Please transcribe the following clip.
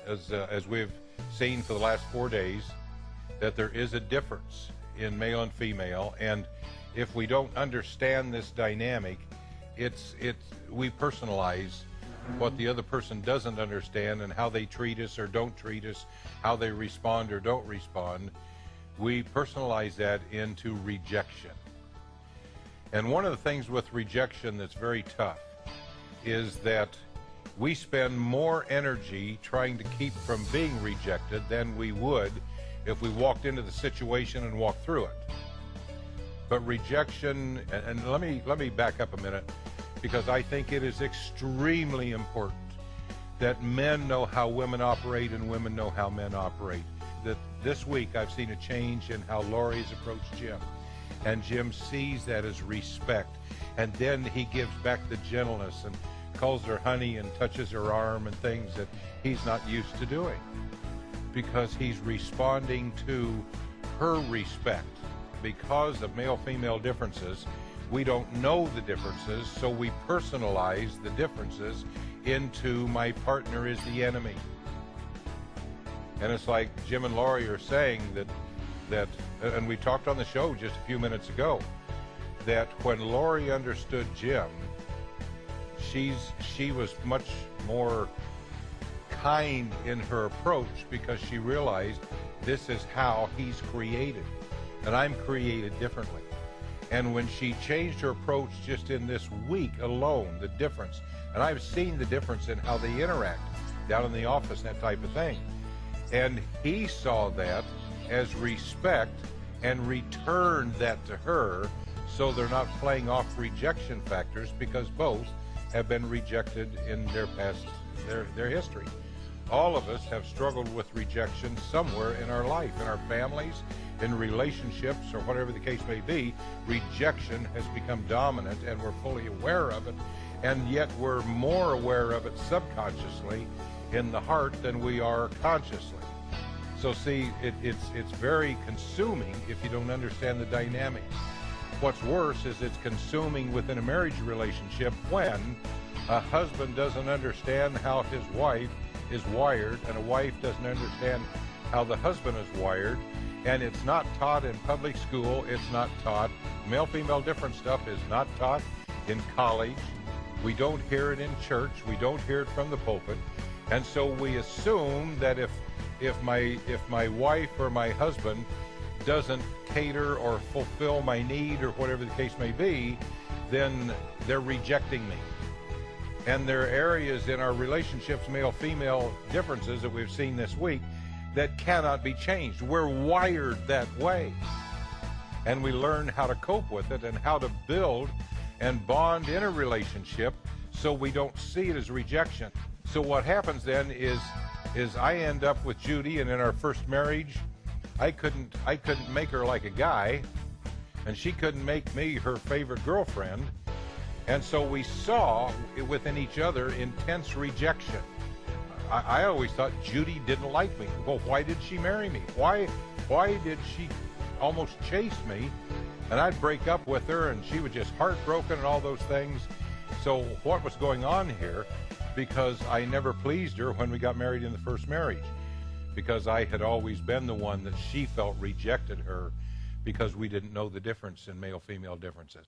as we've seen for the last 4 days, that there is a difference in male and female, and if we don't understand this dynamic, we personalize what the other person doesn't understand and how they treat us or don't treat us, how they respond or don't respond. We personalize that into rejection. And one of the things with rejection that's very tough is that we spend more energy trying to keep from being rejected than we would if we walked into the situation and walked through it. But rejection, and let me back up a minute, because I think it is extremely important that men know how women operate and women know how men operate. That this week I've seen a change in how Lori's approached Jim, and Jim sees that as respect, and then he gives back the gentleness and calls her honey and touches her arm and things that he's not used to doing, because he's responding to her respect. Because of male-female differences, we don't know the differences, so we personalize the differences into my partner is the enemy. And it's like Jim and Lori are saying that, and we talked on the show just a few minutes ago, that when Lori understood Jim, she was much more kind in her approach, because she realized this is how he's created, and I'm created differently. And when she changed her approach just in this week alone, the difference, and I've seen the difference in how they interact down in the office, that type of thing. And he saw that as respect and returned that to her, so they're not playing off rejection factors, because both have been rejected in their past, their history. All of us have struggled with rejection somewhere in our life, in our families, in relationships, or whatever the case may be. Rejection has become dominant, and we're fully aware of it, and yet we're more aware of it subconsciously in the heart than we are consciously. So see, it's very consuming if you don't understand the dynamic. What's worse is it's consuming within a marriage relationship when a husband doesn't understand how his wife is wired, and a wife doesn't understand how the husband is wired, and it's not taught in public school, it's not taught. Male-female different stuff is not taught in college. We don't hear it in church, we don't hear it from the pulpit, and so we assume that if my wife or my husband doesn't cater or fulfill my need, or whatever the case may be, then they're rejecting me. And there are areas in our relationships, male-female differences that we've seen this week, that cannot be changed. We're wired that way. And we learn how to cope with it and how to build and bond in a relationship so we don't see it as rejection. So what happens then is I end up with Judy, and in our first marriage, I couldn't make her like a guy, and she couldn't make me her favorite girlfriend. And so we saw within each other intense rejection. I always thought Judy didn't like me. Well, why did she marry me? Why did she almost chase me? And I'd break up with her, and she was just heartbroken and all those things. So what was going on here? Because I never pleased her when we got married in the first marriage, because I had always been the one that she felt rejected her, because we didn't know the difference in male-female differences.